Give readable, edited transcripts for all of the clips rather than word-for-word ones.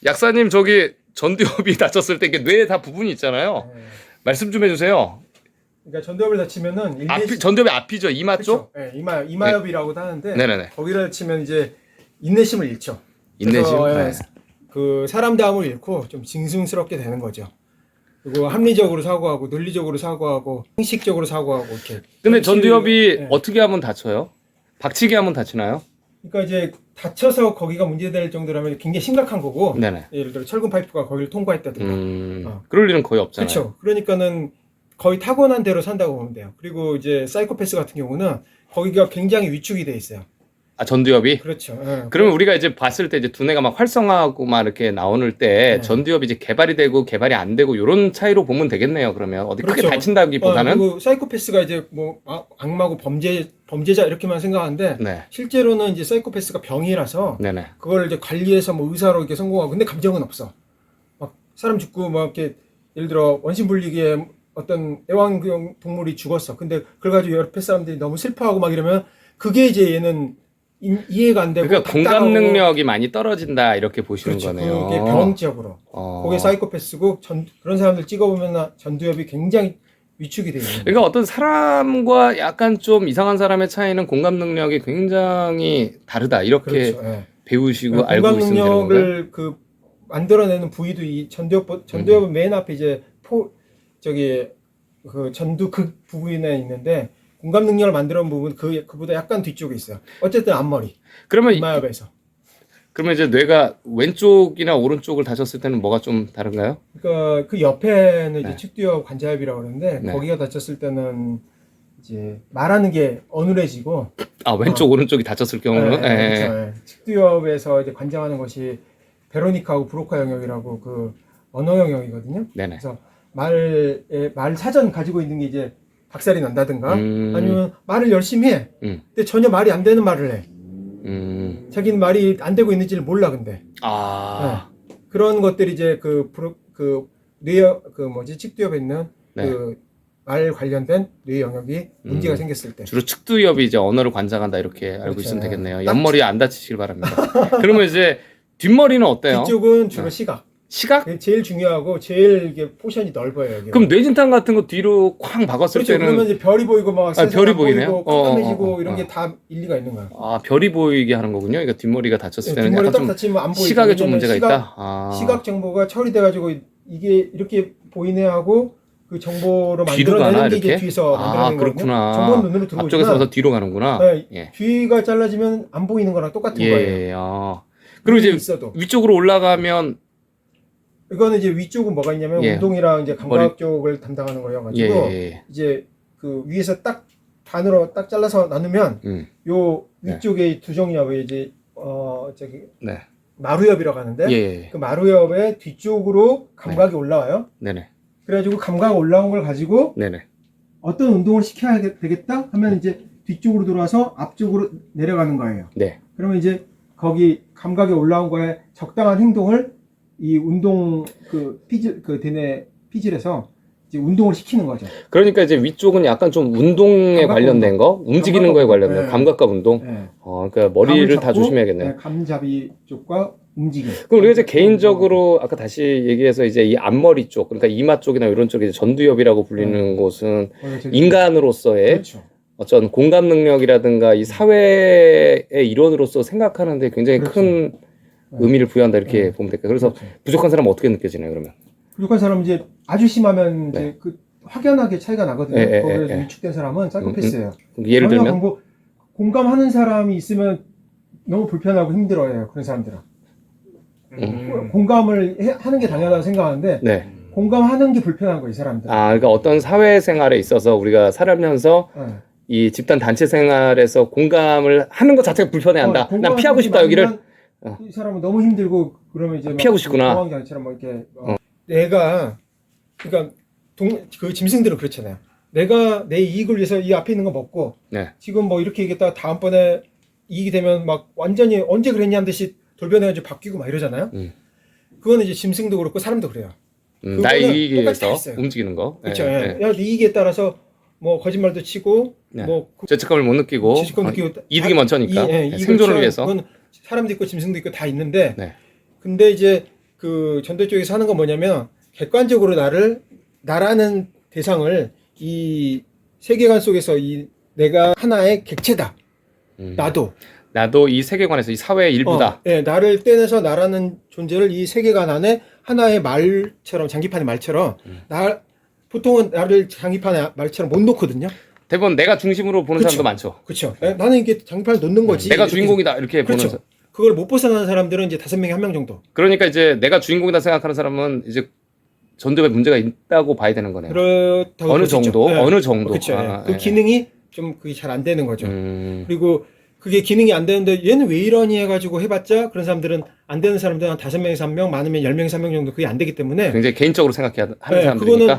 약사님 저기 전두엽이 다쳤을 때 이게 뇌에 다 부분이 있잖아요. 네. 말씀 좀 해주세요. 그러니까 전두엽을 다치면은 전두엽이 앞이죠. 이마 쪽? 네, 이마엽이라고도 하는데 네네네. 거기를 다치면 이제 인내심을 잃죠. 인내심. 그래서, 네. 그 사람다움을 잃고 좀 징숭스럽게 되는 거죠. 그리고 합리적으로 사고하고 논리적으로 사고하고 형식적으로 사고하고 이렇게. 근데 전두엽이 네. 어떻게 하면 다쳐요? 박치기 하면 다치나요? 그러니까 이제 다쳐서 거기가 문제될 정도라면 굉장히 심각한 거고. 네네. 예를 들어 철근 파이프가 거기를 통과했다든가. 그럴 일은 거의 없잖아요. 그렇죠. 그러니까는 거의 타고난 대로 산다고 보면 돼요. 그리고 이제 사이코패스 같은 경우는 거기가 굉장히 위축이 돼 있어요. 아, 전두엽이? 그렇죠. 예. 그러면 우리가 이제 봤을 때 이제 두뇌가 막 활성화하고 막 이렇게 나오는 때 네. 전두엽이 이제 개발이 되고 개발이 안 되고 이런 차이로 보면 되겠네요. 그러면 어디 크게 그렇죠. 다친다기보다는. 그리고 사이코패스가 이제 뭐 악마고 범죄자 이렇게만 생각하는데 네. 실제로는 이제 사이코패스가 병이라서 네네. 그걸 이제 관리해서 뭐 의사로 이렇게 성공하고 근데 감정은 없어. 막 사람 죽고 막 이렇게 예를 들어 원심불리기에 어떤 애완 동물이 죽었어. 근데 그걸 가지고 옆에 사람들이 너무 슬퍼하고 막 이러면 그게 이제 얘는 이해가 안 되고 그러니까 공감 답답하고 능력이 많이 떨어진다 이렇게 보시는 그렇죠. 거네요. 그게 병적으로. 그게 사이코패스고 그런 사람들 찍어보면 전두엽이 굉장히 위축이 되어 있는 거예요. 그러니까 어떤 사람과 약간 좀 이상한 사람의 차이는 공감 능력이 굉장히 다르다 이렇게 그렇죠. 예. 배우시고 알고 공감 있으면 되는 건가요? 능력을 그 만들어내는 부위도 이 전두엽은 맨 앞에 이제 그 전두 극 부분에 있는데 공감 능력을 만들어낸 부분 그보다 약간 뒤쪽에 있어요. 어쨌든 앞머리 그러면 이마엽에서. 그러면 이제 뇌가 왼쪽이나 오른쪽을 다쳤을 때는 뭐가 좀 다른가요? 그러니까 그 옆에는 이제 네. 측두엽 관자엽이라고 그러는데 네. 거기가 다쳤을 때는 이제 말하는 게 어눌해지고 아 왼쪽 오른쪽이 다쳤을 경우는 네, 예. 그렇죠. 네. 측두엽에서 이제 관장하는 것이 베로니카하고 브로카 영역이라고 그 언어 영역이거든요. 네네. 그래서 말 사전 가지고 있는 게 이제 박살이 난다든가 아니면 말을 열심히 해. 근데 전혀 말이 안 되는 말을 해. 자기는 말이 안 되고 있는지를 몰라 근데. 아 네. 그런 것들이 이제 측두엽에 있는 네. 그 말 관련된 뇌 영역이 문제가 생겼을 때. 주로 측두엽이 이제 언어를 관장한다 이렇게 알고 그렇죠. 있으면 되겠네요. 옆머리 안 다치시길 바랍니다. 그러면 이제 뒷머리는 어때요? 뒤쪽은 주로 시각. 시각? 그게 제일 중요하고 제일 이게 포션이 넓어요. 여기가. 그럼 뇌진탕 같은 거 뒤로 쾅 박았을 그렇죠. 때는 그러면 이제 별이 보이고 막 세상 별이 안 보이네요? 보이고 깜깜해지고 어. 이런 게 다 일리가 있는 거야. 아 별이 보이게 하는 거군요. 그러니까 뒷머리가 다쳤을 때는 뒷머리 약간 딱 좀 다치면 안 보이죠. 시각에 좀 왜냐면 문제가 있다. 아. 시각 정보가 처리돼가지고 이게 이렇게 보이네 하고 그 정보로 뒤로 가나 만들어내는 게 이제 이렇게? 뒤에서 만들어내는 그렇구나. 정보는 눈으로 들어오지만 앞쪽에서 와서 뒤로 가는구나. 네, 예. 뒤가 잘라지면 안 보이는 거랑 똑같은 거예요. 예. 아. 그리고 이제 있어도 위쪽으로 올라가면 이거는 이제 위쪽은 뭐가 있냐면 예. 운동이랑 이제 감각 쪽을 담당하는 거여가지고 예. 이제 그 위에서 딱 반으로 딱 잘라서 나누면 요 위쪽에 두 종이엽에 이제 네. 마루엽이라고 하는데 예. 그 마루엽의 뒤쪽으로 감각이 올라와요. 네네. 그래가지고 감각 올라온 걸 가지고 네네. 어떤 운동을 시켜야 되겠다 하면 이제 뒤쪽으로 돌아서 앞쪽으로 내려가는 거예요. 네. 그러면 이제 거기 감각이 올라온 거에 적당한 행동을 이 운동 대뇌 피질에서 이제 운동을 시키는 거죠. 그러니까 이제 위쪽은 약간 좀 운동에 관련된 거, 움직이는 거에 관련된 네. 감각과 운동. 네. 그러니까 머리를 감을 다 잡고, 조심해야겠네요. 네, 감잡이 쪽과 움직임. 그럼 우리가 이제 개인적으로 아까 다시 얘기해서 이제 이 앞머리 쪽, 그러니까 이마 쪽이나 이런 쪽에 이제 전두엽이라고 불리는 곳은 인간으로서의 그렇죠. 어떤 공감 능력이라든가 이 사회의 일원으로서 생각하는데 굉장히 그렇죠. 큰 의미를 부여한다 이렇게 네. 보면 될까요? 그래서 그렇죠. 부족한 사람은 어떻게 느껴지나요, 그러면? 부족한 사람은 이제 아주 심하면 네. 이제 그 확연하게 차이가 나거든요. 거기에 위축된 사람은 사이코패스예요. 예를 들면 공감하는 사람이 있으면 너무 불편하고 힘들어요. 그런 사람들은. 공감을 하는 게 당연하다고 생각하는데 네. 공감하는 게 불편한 거예요, 이 사람들. 그러니까 어떤 사회생활에 있어서 우리가 살면서 네. 이 집단 단체 생활에서 공감을 하는 것 자체가 불편해한다. 난 피하고 싶다 여기를. 이 사람은 너무 힘들고 그러면 이제 피하고 싶구나. 공황장애처럼 뭐 이렇게 내가 그러니까 그 짐승들은 그렇잖아요. 내가 내 이익을 위해서 이 앞에 있는 거 먹고 네. 지금 뭐 이렇게 얘기했다가 다음번에 이익이 되면 막 완전히 언제 그랬냐는 듯이 돌변해가지고 바뀌고 막 이러잖아요. 그거는 이제 짐승도 그렇고 사람도 그래요. 나의 이익에 똑같이 의해서 다 있어요. 움직이는 거. 그렇죠. 네. 네. 이익에 따라서 뭐 거짓말도 치고 네. 뭐 죄책감을 못 느끼고 죄책감 느끼고 이득이 먼저니까 이익을 생존을 취하는 위해서. 그건 사람도 있고 짐승도 있고 다 있는데 네. 근데 이제 그 전도 쪽에서 하는 건 뭐냐면 객관적으로 나라는 대상을 이 세계관 속에서 내가 하나의 객체다. 나도 이 세계관에서 이 사회의 일부다. 나를 떼내서 나라는 존재를 이 세계관 안에 하나의 말처럼, 장기판의 말처럼, 보통은 나를 장기판의 말처럼 못 놓거든요. 대부분 내가 중심으로 보는 사람도 많죠. 그렇죠. 나는 이게 장기판을 놓는 거지. 내가 주인공이다 이렇게 그렇죠. 보는. 그걸 못 벗어나는 사람들은 이제 5명에 1명 정도. 그러니까 이제 내가 주인공이다 생각하는 사람은 이제 전도에 문제가 있다고 봐야 되는 거네요. 그렇다고 어느 정도, 어느 정도. 그렇죠. 그 기능이 좀 그게 잘 안 되는 거죠. 그리고 그게 기능이 안 되는데 얘는 왜 이러니 해가지고 해봤자 그런 사람들은 안 되는 사람들은 한 5명에서 1명, 많으면 10명에서 1명 정도 그게 안 되기 때문에 굉장히 개인적으로 생각하는 사람들이니까. 그거는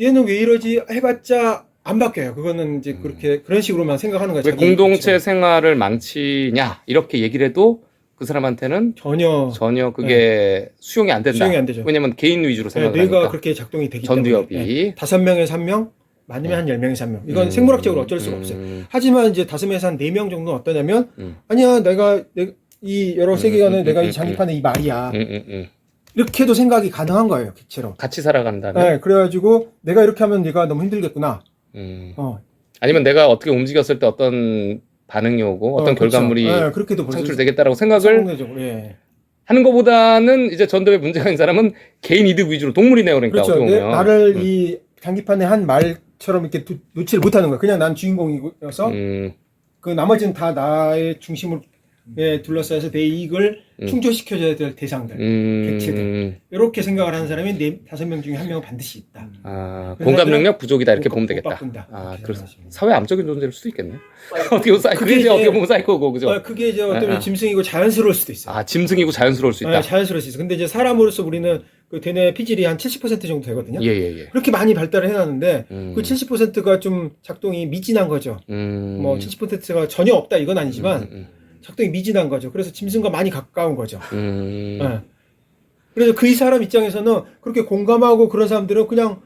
얘는 왜 이러지 해봤자 안 바뀌어요. 그거는 이제 그런 식으로만 생각하는 거죠. 왜 공동체 생활을 망치냐 이렇게 얘기를 해도 그 사람한테는 전혀 그게 수용이 안 된다. 수용이 안 되죠. 왜냐면 개인 위주로 생각하니까. 뇌가 그렇게 작동이 되기 전두엽이. 때문에 5명에서 1명, 많으면 한 10명에서 1명. 이건 생물학적으로 어쩔 수가 없어요. 하지만 이제 5명에서 한 4명 정도는 어떠냐면 아니야 내가 이 여러 세계관에 내가 이 장기판에 이 말이야. 이렇게도 생각이 가능한 거예요. 객체로. 같이 살아간다면. 그래가지고 내가 이렇게 하면 네가 너무 힘들겠구나. 아니면 내가 어떻게 움직였을 때 어떤 반응이 오고 어떤 결과물이 그렇게도 창출되겠다라고 생각을 하는 것보다는 이제 전도에 문제가 있는 사람은 개인 이득 위주로 동물이네요. 그러니까 그렇죠. 어떻게 보면. 나를 이 장기판에 한 말처럼 이렇게 놓지를 못하는 거야. 그냥 난 주인공이어서 그 나머지는 다 나의 중심을 둘러싸여서 내 이익을 충족시켜줘야 될 대상들, 객체들. 이렇게 생각을 하는 사람이 5명 중에 1명은 반드시 있다. 공감 능력 부족이다 이렇게 보면 되겠다. 그래서 사회 암적인 존재일 수도 있겠네. 어떻게 보면 그게 이제 어떻게 보면 사이코고 그죠? 그게 이제 어떤 짐승이고 자연스러울 수도 있어요. 짐승이고 자연스러울 수 있다. 자연스러울 수 있어. 근데 이제 사람으로서 우리는 그 대뇌 피질이 한 70% 정도 되거든요. 예. 그렇게 많이 발달을 해놨는데 그 70%가 좀 작동이 미진한 거죠. 뭐 70%가 전혀 없다 이건 아니지만 작동이 미진한 거죠. 그래서 짐승과 많이 가까운 거죠. 그래서 그 사람 입장에서는 그렇게 공감하고 그런 사람들은 그냥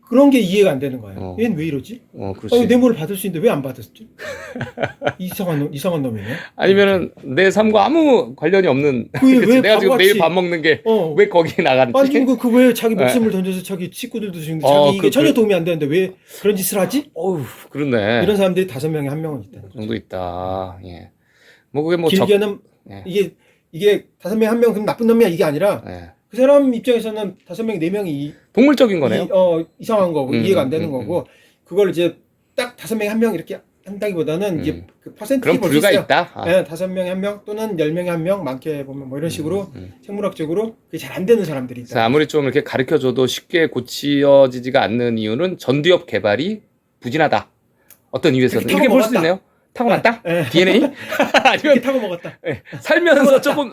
그런 게 이해가 안 되는 거예요. 얘는 왜 이러지? 그렇지. 뇌물을 받을 수 있는데 왜 안 받았지? 이상한 놈이네. 아니면은 내 삶과 아무 관련이 없는. 왜 내가 지금 바보같이- 매일 밥 먹는 게 왜 거기에 나가는지. 아니 그 왜 자기 목숨을 던져서 자기 식구들도 죽는데 자기 이게 전혀 도움이 안 되는데 왜 그런 짓을 하지? 그렇네. 이런 사람들이 5명에 1명은 있다는 거죠. 정도 있다. 예. 뭐 그게 뭐 길게는 이게 5명에 1명 그럼 나쁜 놈이야 이게 아니라 그 사람 입장에서는 5명, 4명이 동물적인 거네요. 이상한 거고 이해가 안 되는 거고 그걸 이제 딱 5명에 1명 이렇게 한다기보다는 이제 그 퍼센트가 그런 부류가 있다. 5명에 1명 또는 10명에 1명 많게 보면 뭐 이런 식으로 생물학적으로 그게 잘 안 되는 사람들이 있다. 아무리 좀 이렇게 가르쳐줘도 쉽게 고치어지지가 않는 이유는 전두엽 개발이 부진하다. 어떤 이유에서든 이렇게 볼 수 있네요. 타고났다? DNA? 아니면 타고 먹었다.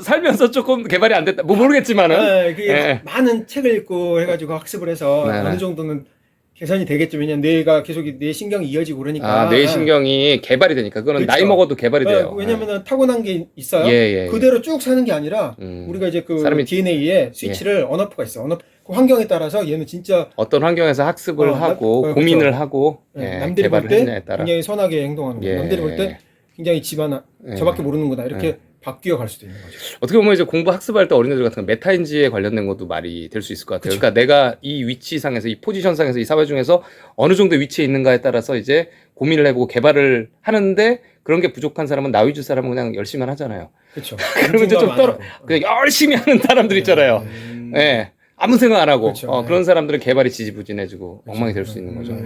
살면서 조금 개발이 안 됐다. 뭐 모르겠지만은. 그게 많은 책을 읽고 해가지고 학습을 해서 어느 정도는 개선이 되겠죠. 왜냐면 뇌가 계속 내 신경이 이어지고 그러니까. 뇌 신경이 개발이 되니까. 그거는 그렇죠. 나이 먹어도 개발이 돼요. 왜냐면은 타고난 게 있어요. 그대로 쭉 사는 게 아니라 우리가 이제 그 사람이, DNA에 스위치를 언어프가 있어. 그 환경에 따라서 얘는 진짜 어떤 환경에서 학습을 하고 고민을 그렇죠. 하고 남들이 볼 때 굉장히 선하게 행동하는 거예요. 남들이 볼 때 굉장히 저밖에 모르는구나 이렇게 바뀌어 갈 수도 있는 거죠. 어떻게 보면 이제 공부 학습할 때 어린애들 같은 거 메타인지에 관련된 것도 말이 될 수 있을 것 같아요. 그러니까 내가 이 위치상에서 이 포지션상에서 이 사회 중에서 어느 정도 위치에 있는가에 따라서 이제 고민을 해보고 개발을 하는데 그런 게 부족한 사람은 나 위주 사람은 그냥 열심히만 하잖아요. 그렇죠. 그러면 이제 좀 그냥 열심히 하는 사람들 있잖아요. 아무 생각 안 하고 그런 사람들은 개발이 지지부진해지고 엉망이 될 수 있는 거죠.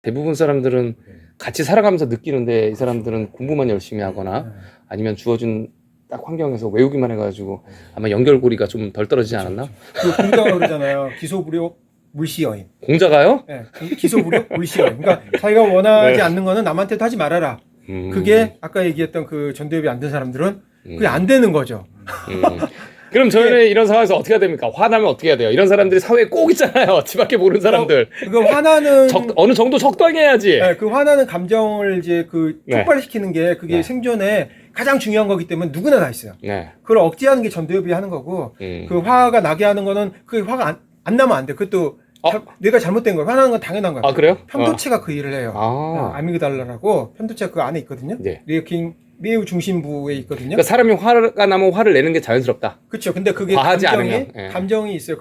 대부분 사람들은 같이 살아가면서 느끼는데 이 사람들은 공부만 열심히 하거나 아니면 주어진 딱 환경에서 외우기만 해가지고 아마 연결고리가 좀 덜 떨어지지 않았나? 그 공자가 그러잖아요. 기소부력 물시여인. 공자가요? 네, 기소부력 물시여인. 그러니까 자기가 원하지 않는 거는 남한테도 하지 말아라. 그게 아까 얘기했던 그 전두엽이 안 된 사람들은 그게 안 되는 거죠. 그럼 저희는 이런 상황에서 어떻게 해야 됩니까? 화나면 어떻게 해야 돼요? 이런 사람들이 사회에 꼭 있잖아요. 지밖에 모르는 사람들. 그 화나는 어느 정도 적당해야지. 그 화나는 감정을 이제 촉발시키는 게 그게 생존에 가장 중요한 거기 때문에 누구나 다 있어요. 그걸 억제하는 게 전두엽이 하는 거고 그 화가 나게 하는 거는 그 화가 안 나면 안 돼. 그것도 뇌가 잘못된 거예요. 화나는 건 당연한 거예요. 그래요? 편도체가 그 일을 해요. 아미그달라라고 편도체가 그 안에 있거든요. 뇌 매우 중심부에 있거든요. 그러니까 사람이 화가 나면 화를 내는 게 자연스럽다. 그렇죠. 근데 그게 과하지 감정이 않으면, 예. 감정이 있어요.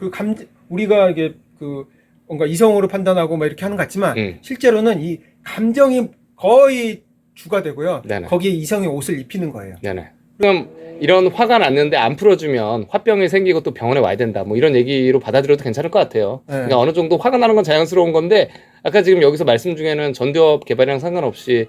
우리가 이게 그 뭔가 이성으로 판단하고 막 이렇게 하는 것 같지만 실제로는 이 감정이 거의 주가 되고요. 네네. 거기에 이성의 옷을 입히는 거예요. 네네. 그럼 이런 화가 났는데 안 풀어주면 화병이 생기고 또 병원에 와야 된다. 뭐 이런 얘기로 받아들여도 괜찮을 것 같아요. 네. 그러니까 어느 정도 화가 나는 건 자연스러운 건데 아까 지금 여기서 말씀 중에는 전두엽 개발이랑 상관없이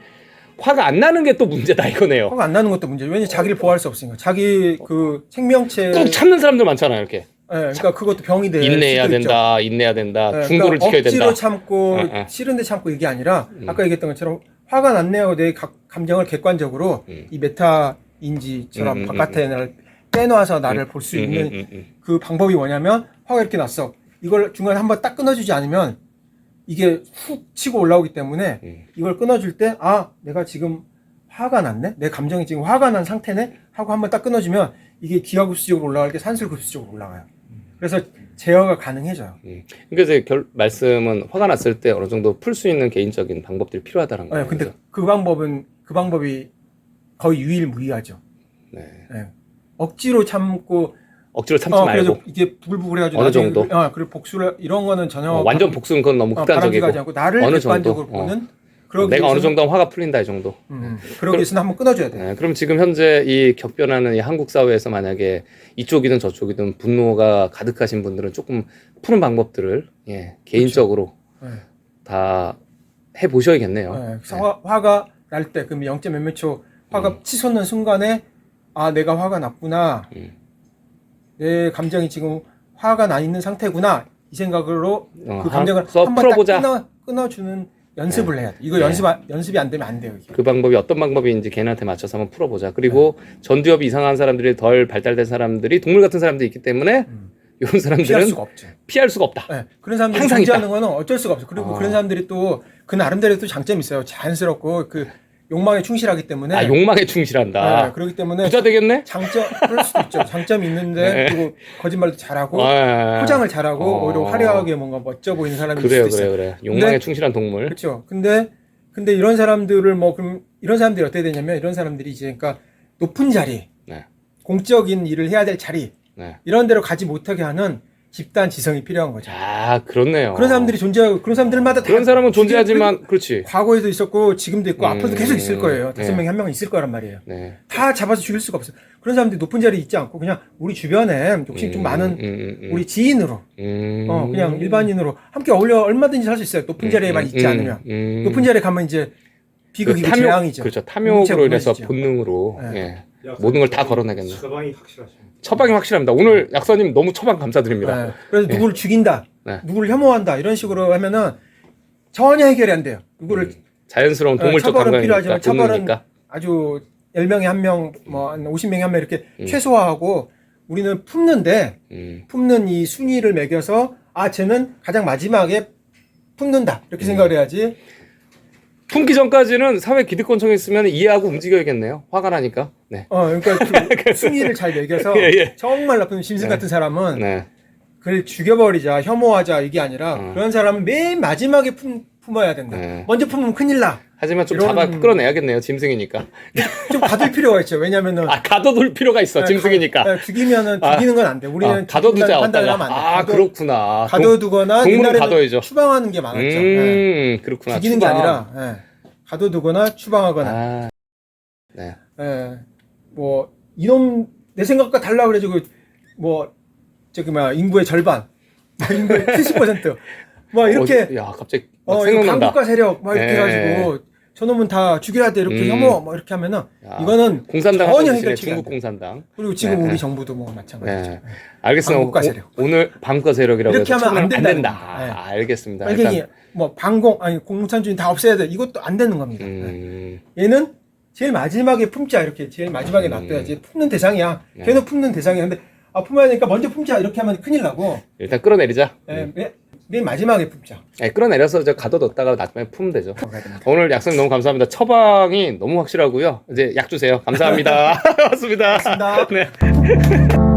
화가 안 나는 게 또 문제다 이거네요. 화가 안 나는 것도 문제예요. 왜냐면 자기를 보호할 수 없으니까. 자기 그 생명체. 꾹 참는 사람들 많잖아요, 이렇게. 네, 그러니까 그것도 병이 돼. 인내해야 된다, 인내해야 된다, 중도를 그러니까 지켜야 된다. 억지로 참고 싫은데 참고 이게 아니라 아까 얘기했던 것처럼 화가 났네요. 내 감정을 객관적으로 이 메타 인지처럼 바깥에 나를 빼놔서 나를 볼 수 있는 그 방법이 뭐냐면 화가 이렇게 났어. 이걸 중간에 한번 딱 끊어주지 않으면 이게 훅 치고 올라오기 때문에 이걸 끊어줄 때 아 내가 지금 화가 났네? 내 감정이 지금 화가 난 상태네? 하고 한번 딱 끊어주면 이게 기하급수적으로 올라갈 게 산술급수적으로 올라가요. 그래서 제어가 가능해져요. 그러니까 이제 말씀은 화가 났을 때 어느 정도 풀 수 있는 개인적인 방법들이 필요하다는 거예요. 네, 근데 그죠? 그 방법이 거의 유일무이하죠. 네. 네. 억지로 참고 억지로 참지 말고 그래서 이게 부글부글 해가지고 어느 나중에 정도? 그리고 복수를 이런 거는 전혀 완전 복수는 그건 너무 극단적이고 바람직하지 않고 나를 어느 객관적으로 정도? 보는 내가 어느 정도 화가 풀린다 이 정도. 그러기 위해서는 한번 끊어줘야 돼. 네, 그럼 지금 현재 이 격변하는 이 한국 사회에서 만약에 이쪽이든 저쪽이든 분노가 가득하신 분들은 조금 푸는 방법들을 개인적으로 그렇죠. 다 해보셔야겠네요. 네, 그래서 화가 날 때 그럼 0. 몇몇 초 화가 치솟는 순간에 아 내가 화가 났구나. 내 감정이 지금 화가 나 있는 상태구나. 이 생각으로 그 감정을 한번 풀어보자. 딱 끊어주는 연습을 해야 돼. 이거 연습이 안 되면 안 돼요. 이게. 그 방법이 어떤 방법인지 걔네한테 맞춰서 한번 풀어보자. 그리고 전두엽이 이상한 사람들이 덜 발달된 사람들이 동물 같은 사람들이 있기 때문에 이런 사람들은 피할 수가 없죠. 피할 수가 없다. 네, 그런 사람들이 항상 존재하는 거는 어쩔 수가 없어요. 그리고 그런 사람들이 또 그 나름대로 또 장점이 있어요. 자연스럽고 그 욕망에 충실하기 때문에. 욕망에 충실한다. 네, 그렇기 때문에 부자 되겠네? 그럴 수도 있죠. 장점이 있는데 그리고 거짓말도 잘하고 포장을 잘하고 오히려 화려하게 뭔가 멋져 보이는 사람이 있을 수도 있어요. 그래. 욕망에 충실한 동물. 그렇죠. 근데 이런 사람들을 그럼 이런 사람들이 어떻게 되냐면 이런 사람들이 이제 그러니까 높은 자리, 공적인 일을 해야 될 자리 이런 데로 가지 못하게 하는 집단 지성이 필요한 거죠. 아, 그렇네요. 그런 사람들이 존재하고 그런 사람들마다 그런 사람은 존재하지만 그렇지. 과거에도 있었고 지금도 있고 앞으로도 계속 있을 거예요. 5명이 1명은 있을 거란 말이에요. 다 잡아서 죽일 수가 없어요. 그런 사람들이 높은 자리에 있지 않고 그냥 우리 주변에 욕심 좀 많은 우리 지인으로 그냥 일반인으로 함께 어울려 얼마든지 살 수 있어요. 높은 자리에만 있지 않으면. 높은 자리에 가면 이제 비극이고 재앙이죠. 그렇죠. 탐욕으로 인해서 본능으로 모든 걸 다 걸어내겠네. 처방이 확실하십니다. 처방이 확실합니다. 오늘 약사님 너무 처방 감사드립니다. 그래서 누구를 죽인다, 누구를 혐오한다 이런 식으로 하면은 전혀 해결이 안 돼요. 누구를 자연스러운 동물적 처벌은 감각이니까, 필요하지만 처벌은 본능이니까. 아주 10명에 1명, 뭐 한 50명에 1명 이렇게 최소화하고 우리는 품는 이 순위를 매겨서 아 쟤는 가장 마지막에 품는다 이렇게 생각을 해야지. 품기 전까지는 사회 기득권층에 있으면 이해하고 움직여야겠네요. 화가 나니까. 네. 그러니까 그 순위를 잘 매겨서 정말 나쁜 짐승 같은 사람은 그걸 죽여버리자, 혐오하자 이게 아니라 그런 사람은 맨 마지막에 품어야 된다. 먼저 품으면 큰일 나. 하지만 좀 잡아 끌어내야겠네요. 짐승이니까. 좀 가둘 필요가 있죠. 왜냐면은 가둬둘 필요가 있어. 짐승이니까. 죽이면은 죽이는 건 안 돼. 우리는 가둬두자. 판단을 하면 안 돼. 그렇구나. 가둬두거나 동물은 옛날에는 가둬야죠. 추방하는 게 많았죠. 그렇구나. 죽이는 게 아니라 가둬두거나 추방하거나. 뭐 이놈 내 생각과 달라 그래가지고 뭐 인구의 절반, 인구의 70%, 뭐 이렇게 야 갑자기 생각난다. 강국가 세력 막 이렇게 해가지고 저놈은 다 죽여야 돼 이렇게 혐오 뭐 이렇게 하면은 이거는 공산당 전혀 하시네. 해결치가 중국 공산당. 그리고 지금 우리 정부도 뭐 마찬가지죠. 알겠습니다. 반국가 세력. 오늘 반국가 세력이라고 이렇게 해서 하면 안 된다. 알겠습니다. 빨갱이 뭐 공산주의 다 없애야 돼 이것도 안 되는 겁니다. 얘는 제일 마지막에 품자 이렇게 제일 마지막에 놔둬야지. 품는 대상이야. 걔는 품는 대상이야. 근데 품어야 되니까 먼저 품자 이렇게 하면 큰일 나고 일단 끌어내리자. 맨 마지막에 품자. 끌어내려서 이제 가둬뒀다가 나중에 품으면 되죠. 오늘 약사님 너무 감사합니다. 처방이 너무 확실하고요. 이제 약 주세요. 감사합니다. 맞습니다. 고맙습니다.